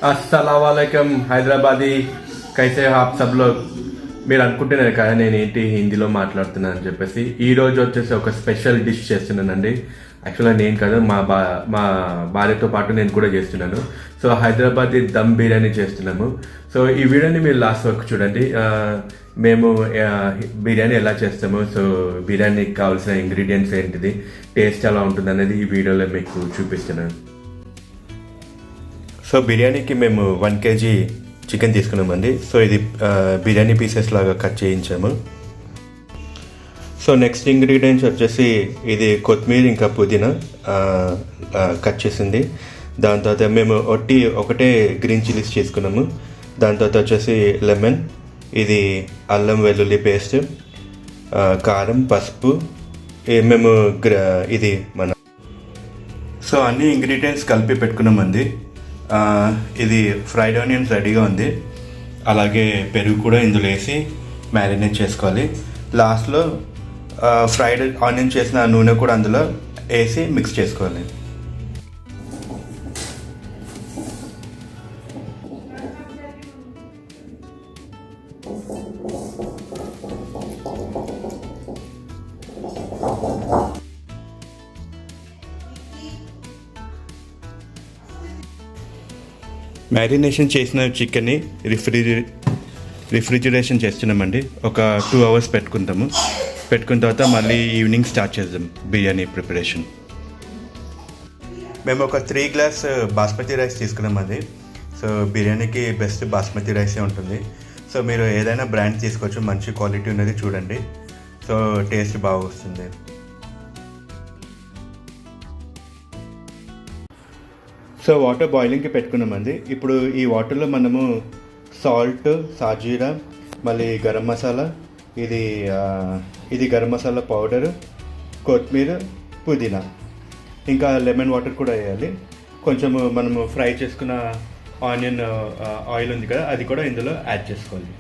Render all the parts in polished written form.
अस्सलाम वालेकुम హైదరాబాదీ కైసే ఆప్ sub log. మీరు అనుకుంటున్నారు కదా నేను ఏంటి హిందీలో మాట్లాడుతున్నాను అని చెప్పేసి. ఈ రోజు వచ్చేసి ఒక స్పెషల్ డిష్ చేస్తున్నానండి. యాక్చువల్గా నేను కదా మా భార్యతో పాటు నేను కూడా చేస్తున్నాను. సో హైదరాబాదీ దమ్ బిర్యానీ చేస్తున్నాము. సో ఈ వీడియోని మీరు లాస్ట్ వరకు చూడండి. మేము బిర్యానీ ఎలా చేస్తాము, సో బిర్యానీకి కావాల్సిన ఇంగ్రీడియంట్స్ ఏంటిది, టేస్ట్ ఎలా ఉంటుంది అనేది ఈ వీడియోలో మీకు చూపిస్తున్నాను. సో బిర్యానీకి మేము 1 kg చికెన్ తీసుకున్నామండి. సో ఇది బిర్యానీ పీసెస్ లాగా కట్ చేయించాము. సో నెక్స్ట్ ఇంగ్రీడియంట్స్ వచ్చేసి ఇది కొత్తిమీర ఇంకా పుదీనా కట్ చేసింది. దాని తర్వాత మేము ఒకటే గ్రీన్ చిల్లీస్ చేసుకున్నాము. దాని తర్వాత వచ్చేసి లెమన్, ఇది అల్లం వెల్లుల్లి పేస్ట్, కారం, పసుపు, మేము ఇది మన సో అన్ని ఇంగ్రీడియంట్స్ కలిపి పెట్టుకున్నామండి. ఇది ఫ్రైడ్ ఆనియన్స్ రెడీగా ఉంది. అలాగే పెరుగు కూడా ఇందులో వేసి మ్యారినేట్ చేసుకోవాలి. లాస్ట్లో ఫ్రైడ్ ఆనియన్ చేసిన నూనె కూడా అందులో వేసి మిక్స్ చేసుకోవాలి. మ్యారినేషన్ చేసిన చికెన్ని రిఫ్రిజిరేషన్ చేస్తున్నామండి. ఒక 2 hours పెట్టుకున్న తర్వాత మళ్ళీ ఈవినింగ్ స్టార్ట్ చేద్దాం బిర్యానీ ప్రిపరేషన్. మేము ఒక 3 glass బాస్మతి రైస్ తీసుకున్నామండి. సో బిర్యానీకి బెస్ట్ బాస్మతి రైసే ఉంటుంది. సో మీరు ఏదైనా బ్రాండ్ తీసుకోవచ్చు, మంచి క్వాలిటీ ఉన్నది చూడండి. సో టేస్ట్ బాగా వస్తుంది. సో వాటర్ బాయిలింగ్కి పెట్టుకున్నామండి. ఇప్పుడు ఈ వాటర్లో మనము సాల్ట్, సాజీరా, మళ్ళీ గరం మసాలా, ఇది గరం మసాలా పౌడర్, కొత్తిమీర, పుదీనా, ఇంకా లెమన్ వాటర్ కూడా వేయాలి. కొంచెము మనము ఫ్రై చేసుకున్న ఆనియన్ ఆయిల్ ఉంది కదా, అది కూడా ఇందులో యాడ్ చేసుకోవాలి.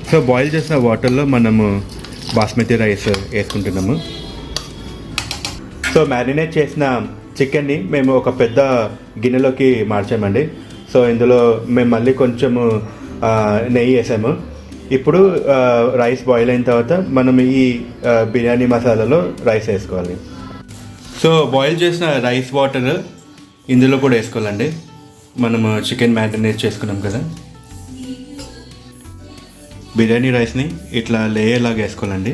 సో బాయిల్ చేసిన వాటర్లో మనము బాస్మతి రైస్ వేసుకుంటున్నాము. సో మ్యారినేట్ చేసిన చికెన్ని మేము ఒక పెద్ద గిన్నెలోకి మార్చామండి. సో ఇందులో మేము మళ్ళీ కొంచెము నెయ్యి వేసాము. ఇప్పుడు రైస్ బాయిల్ అయిన తర్వాత మనం ఈ బిర్యానీ మసాలాలో రైస్ వేసుకోవాలి. సో బాయిల్ చేసిన రైస్ వాటర్ ఇందులో కూడా వేసుకోవాలండి. మనము చికెన్ మ్యారినేట్ చేసుకున్నాం కదా, బిర్యానీ రైస్ని ఇట్లా లేయర్ లాగా వేసుకోవాలండి.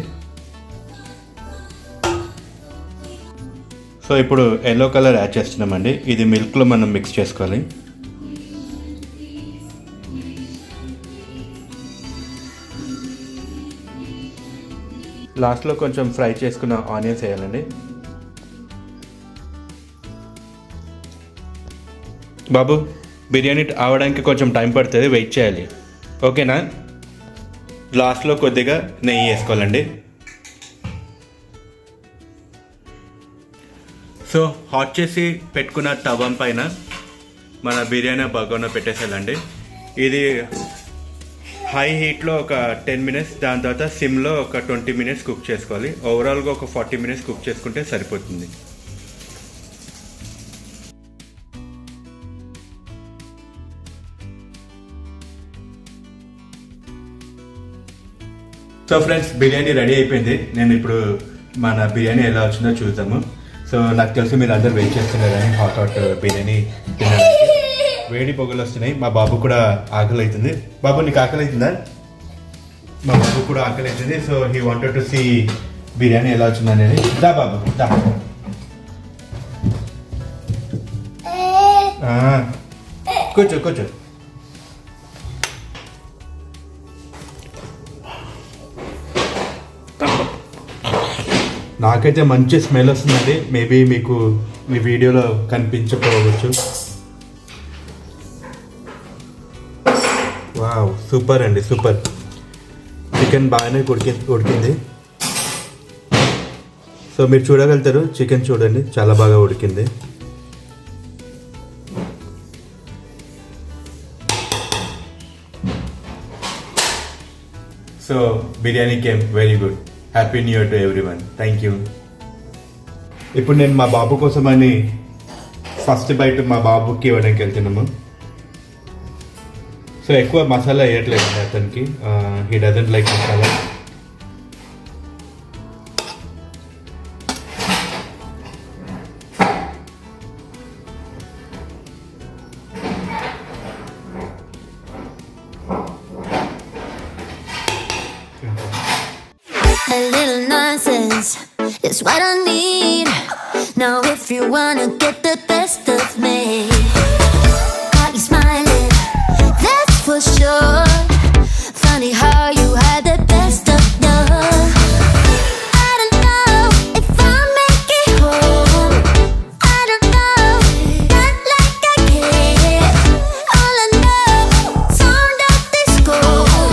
సో ఇప్పుడు ఎల్లో కలర్ యాడ్ చేస్తున్నామండి. ఇది మిల్క్లో మనం మిక్స్ చేసుకోవాలి. లాస్ట్లో కొంచెం ఫ్రై చేసుకున్న ఆనియన్స్ వేయాలండి. బాబు, బిర్యానీ అవడానికి కొంచెం టైం పడుతుంది, వెయిట్ చేయాలి, ఓకేనా? లాస్ట్లో కొద్దిగా నెయ్యి వేసుకోవాలండి. సో హాట్ చేసి పెట్టుకున్న తవం పైన మన బిర్యానీ బగోనా పెట్టేసేయాలండి. ఇది హై హీట్లో ఒక 10 minutes, దాని తర్వాత సిమ్లో ఒక 20 minutes కుక్ చేసుకోవాలి. ఓవరాల్గా ఒక 40 minutes కుక్ చేసుకుంటే సరిపోతుంది. సో ఫ్రెండ్స్, బిర్యానీ రెడీ అయిపోయింది. నేను ఇప్పుడు మన బిర్యానీ ఎలా వచ్చిందో చూద్దాము. సో నాకు తెలిసి మీరు అందరు వెయిట్ చేస్తున్నారని హాట్ బిర్యానీ తినడానికి. వేడి పొగలు వస్తున్నాయి. మా బాబు కూడా ఆకలి అవుతుంది. బాబు, నీకు ఆకలి అవుతుందా? మా బాబు కూడా ఆకలి అవుతుంది. So he wanted to see biryani ఎలా వచ్చింది అనేది. దా బాబు, దా. కూర్చో. నాకైతే మంచి స్మెల్ వస్తుందండి. మేబీ మీకు మీ వీడియోలో కనిపించకపోవచ్చు. వావ్, సూపర్ అండి, సూపర్. చికెన్ బాగానే ఉడికింది. సో మీరు చూడగలుగుతారు, చికెన్ చూడండి చాలా బాగా ఉడికింది. So biryani came very good. Happy new year to everyone. Thank you. ఇప్పుడు నేను మా బాబు కోసమని ఫస్ట్ బైట్ మా బాబుకి ఇవ్వడానికి వెళ్తున్నాము. సో ఎక్కువ మసాలా వేయట్లేదు అతనికి, he doesn't like masala. A little nonsense is what I need. Now if you wanna get the best of me, got you smiling, that's for sure. Funny how you had the best of love. I don't know if I'll make it home. I don't know, not like I care. All I know, sound of this score.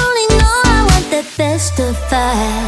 Only know I want the best of us.